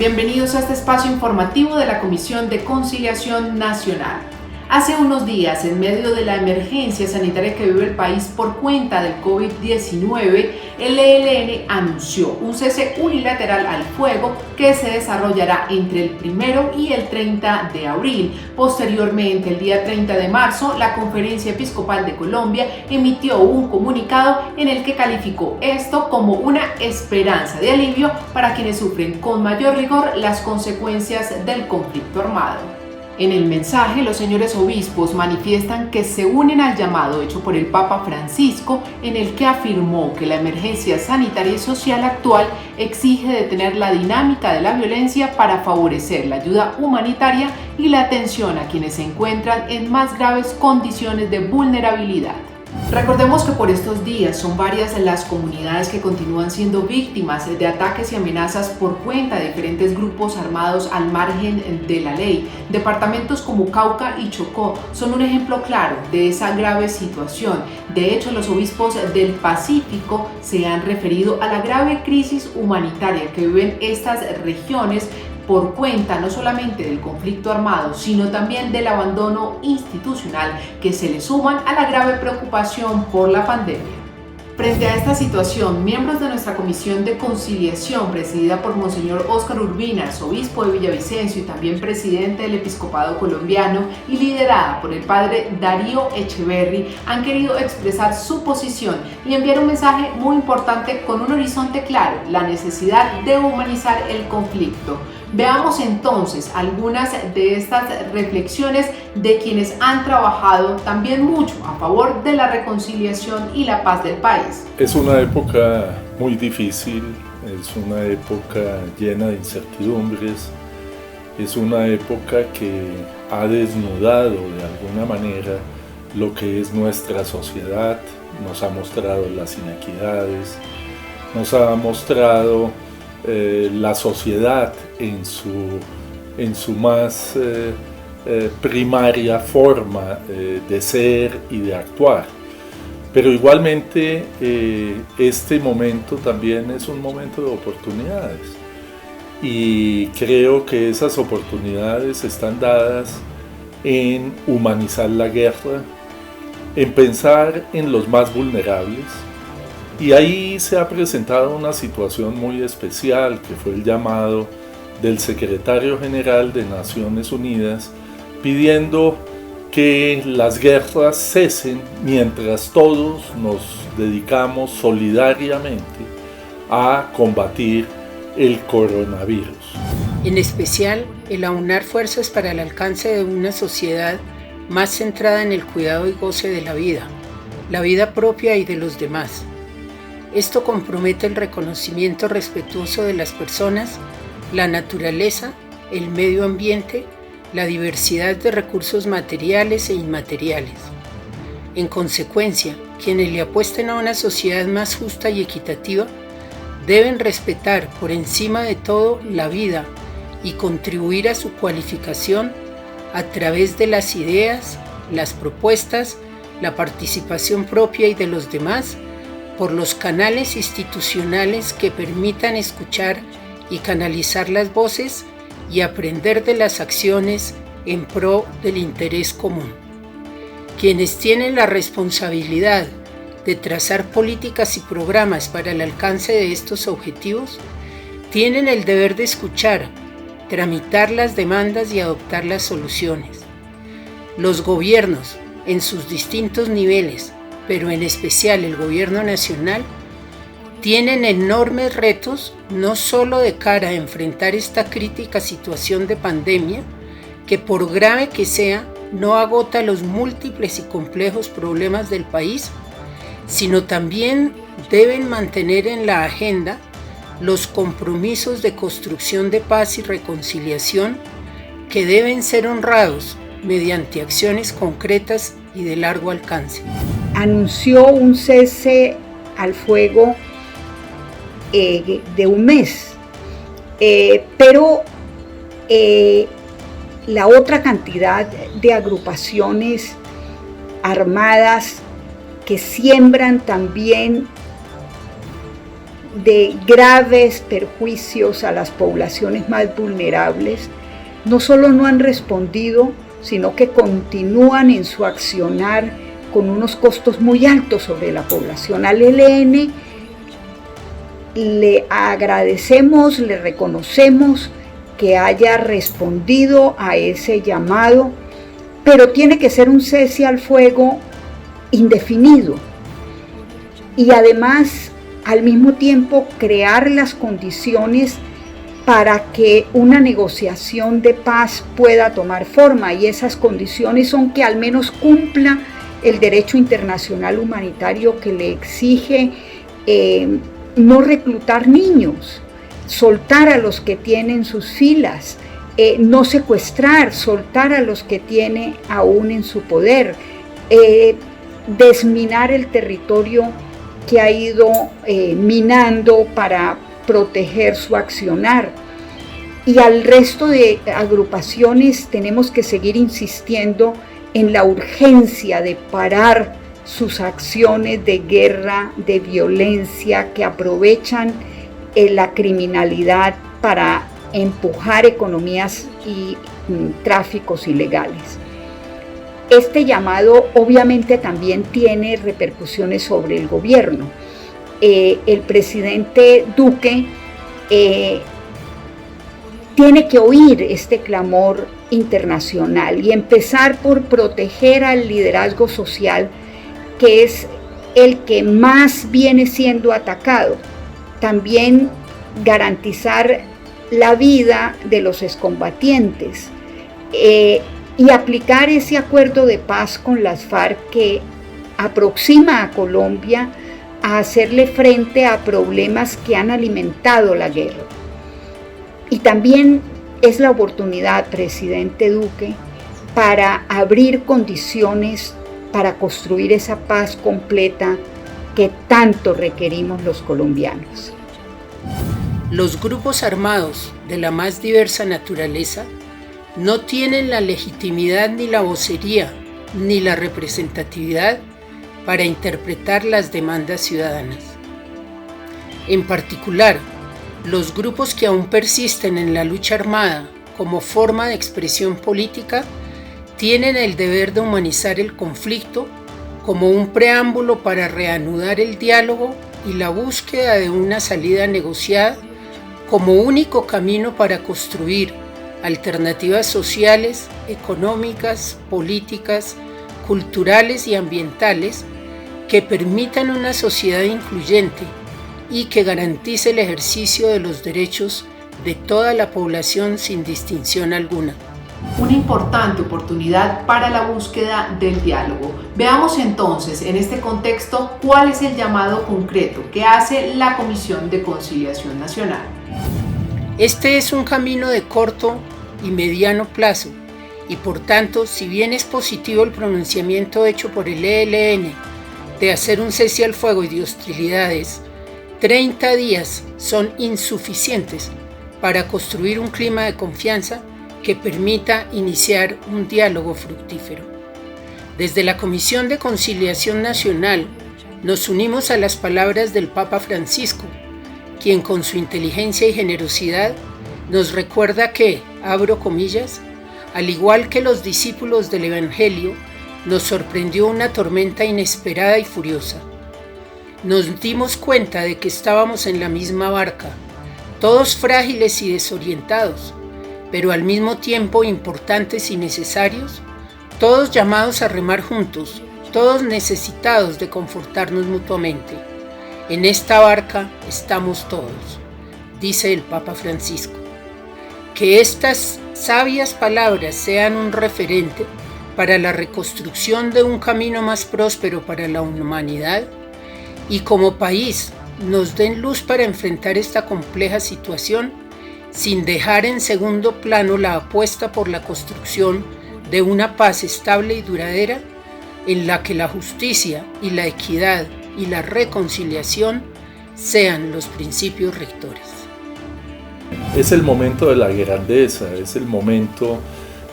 Bienvenidos a este espacio informativo de la Comisión de Conciliación Nacional. Hace unos días, en medio de la emergencia sanitaria que vive el país por cuenta del COVID-19, el ELN anunció un cese unilateral al fuego que se desarrollará entre el 1 y el 30 de abril. Posteriormente, el día 30 de marzo, la Conferencia Episcopal de Colombia emitió un comunicado en el que calificó esto como una esperanza de alivio para quienes sufren con mayor rigor las consecuencias del conflicto armado. En el mensaje, los señores obispos manifiestan que se unen al llamado hecho por el Papa Francisco, en el que afirmó que la emergencia sanitaria y social actual exige detener la dinámica de la violencia para favorecer la ayuda humanitaria y la atención a quienes se encuentran en más graves condiciones de vulnerabilidad. Recordemos que por estos días son varias las comunidades que continúan siendo víctimas de ataques y amenazas por cuenta de diferentes grupos armados al margen de la ley. Departamentos como Cauca y Chocó son un ejemplo claro de esa grave situación. De hecho, los obispos del Pacífico se han referido a la grave crisis humanitaria que viven estas regiones por cuenta no solamente del conflicto armado, sino también del abandono institucional que se le suman a la grave preocupación por la pandemia. Frente a esta situación, miembros de nuestra Comisión de Conciliación, presidida por Monseñor Óscar Urbina, arzobispo de Villavicencio y también presidente del Episcopado Colombiano, y liderada por el padre Darío Echeverry, han querido expresar su posición y enviar un mensaje muy importante con un horizonte claro: la necesidad de humanizar el conflicto. Veamos entonces algunas de estas reflexiones de quienes han trabajado también mucho a favor de la reconciliación y la paz del país. Es una época muy difícil, es una época llena de incertidumbres, es una época que ha desnudado de alguna manera lo que es nuestra sociedad, nos ha mostrado las inequidades, nos ha mostrado la sociedad en su más primaria forma de ser y de actuar. Pero igualmente este momento también es un momento de oportunidades, y creo que esas oportunidades están dadas en humanizar la guerra, en pensar en los más vulnerables. Y ahí se ha presentado una situación muy especial, que fue el llamado del secretario general de Naciones Unidas pidiendo que las guerras cesen mientras todos nos dedicamos solidariamente a combatir el coronavirus. En especial, el aunar fuerzas para el alcance de una sociedad más centrada en el cuidado y goce de la vida propia y de los demás. Esto compromete el reconocimiento respetuoso de las personas, la naturaleza, el medio ambiente, la diversidad de recursos materiales e inmateriales. En consecuencia, quienes le apuesten a una sociedad más justa y equitativa deben respetar por encima de todo la vida y contribuir a su cualificación a través de las ideas, las propuestas, la participación propia y de los demás, por los canales institucionales que permitan escuchar y canalizar las voces y aprender de las acciones en pro del interés común. Quienes tienen la responsabilidad de trazar políticas y programas para el alcance de estos objetivos tienen el deber de escuchar, tramitar las demandas y adoptar las soluciones. Los gobiernos, en sus distintos niveles, pero en especial el gobierno nacional, tienen enormes retos, no solo de cara a enfrentar esta crítica situación de pandemia, que por grave que sea, no agota los múltiples y complejos problemas del país, sino también deben mantener en la agenda los compromisos de construcción de paz y reconciliación que deben ser honrados mediante acciones concretas y de largo alcance. Anunció un cese al fuego de un mes, pero la otra cantidad de agrupaciones armadas que siembran también de graves perjuicios a las poblaciones más vulnerables, no solo no han respondido, sino que continúan en su accionar con unos costos muy altos sobre la población. Al ELN le agradecemos, le reconocemos que haya respondido a ese llamado, pero tiene que ser un cese al fuego indefinido y además al mismo tiempo crear las condiciones para que una negociación de paz pueda tomar forma, y esas condiciones son que al menos cumpla el derecho internacional humanitario que le exige no reclutar niños, soltar a los que tienen sus filas, no secuestrar, soltar a los que tiene aún en su poder, desminar el territorio que ha ido minando para proteger su accionar. Y al resto de agrupaciones tenemos que seguir insistiendo en la urgencia de parar sus acciones de guerra, de violencia, que aprovechan la criminalidad para empujar economías y tráficos ilegales. Este llamado obviamente también tiene repercusiones sobre el gobierno. El presidente Duque tiene que oír este clamor internacional y empezar por proteger al liderazgo social, que es el que más viene siendo atacado. También garantizar la vida de los excombatientes y aplicar ese acuerdo de paz con las FARC que aproxima a Colombia a hacerle frente a problemas que han alimentado la guerra. Y también es la oportunidad, presidente Duque, para abrir condiciones para construir esa paz completa que tanto requerimos los colombianos. Los grupos armados de la más diversa naturaleza no tienen la legitimidad ni la vocería ni la representatividad para interpretar las demandas ciudadanas. En particular, los grupos que aún persisten en la lucha armada como forma de expresión política tienen el deber de humanizar el conflicto como un preámbulo para reanudar el diálogo y la búsqueda de una salida negociada como único camino para construir alternativas sociales, económicas, políticas, culturales y ambientales que permitan una sociedad incluyente y que garantice el ejercicio de los derechos de toda la población sin distinción alguna. Una importante oportunidad para la búsqueda del diálogo. Veamos entonces en este contexto cuál es el llamado concreto que hace la Comisión de Conciliación Nacional. Este es un camino de corto y mediano plazo y por tanto, si bien es positivo el pronunciamiento hecho por el ELN de hacer un cese al fuego y de hostilidades, 30 días son insuficientes para construir un clima de confianza que permita iniciar un diálogo fructífero. Desde la Comisión de Conciliación Nacional nos unimos a las palabras del Papa Francisco, quien con su inteligencia y generosidad nos recuerda que, abro comillas, al igual que los discípulos del Evangelio, nos sorprendió una tormenta inesperada y furiosa. Nos dimos cuenta de que estábamos en la misma barca, todos frágiles y desorientados, pero al mismo tiempo importantes y necesarios, todos llamados a remar juntos, todos necesitados de confortarnos mutuamente. En esta barca estamos todos, dice el Papa Francisco. Que estas sabias palabras sean un referente para la reconstrucción de un camino más próspero para la humanidad y como país nos den luz para enfrentar esta compleja situación sin dejar en segundo plano la apuesta por la construcción de una paz estable y duradera en la que la justicia y la equidad y la reconciliación sean los principios rectores. Es el momento de la grandeza, es el momento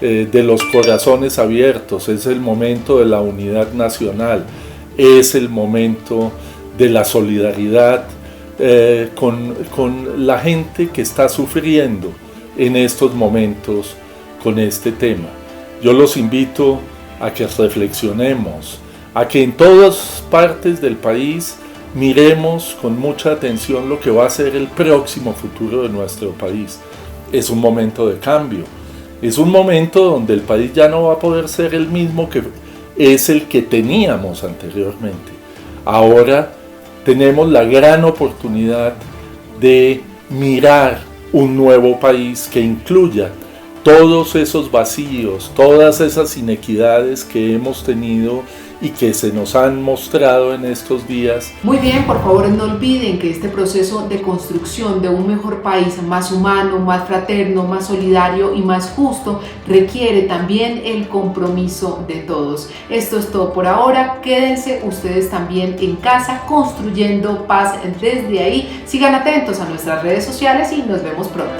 de los corazones abiertos, es el momento de la unidad nacional, es el momento de la solidaridad con la gente que está sufriendo en estos momentos con este tema. Yo los invito a que reflexionemos, a que en todas partes del país miremos con mucha atención lo que va a ser el próximo futuro de nuestro país. Es un momento de cambio, es un momento donde el país ya no va a poder ser el mismo que es el que teníamos anteriormente. Ahora tenemos la gran oportunidad de mirar un nuevo país que incluya todos esos vacíos, todas esas inequidades que hemos tenido y que se nos han mostrado en estos días. Muy bien, por favor no olviden que este proceso de construcción de un mejor país más humano, más fraterno, más solidario y más justo requiere también el compromiso de todos. Esto es todo por ahora, quédense ustedes también en casa construyendo paz desde ahí. Sigan atentos a nuestras redes sociales y nos vemos pronto.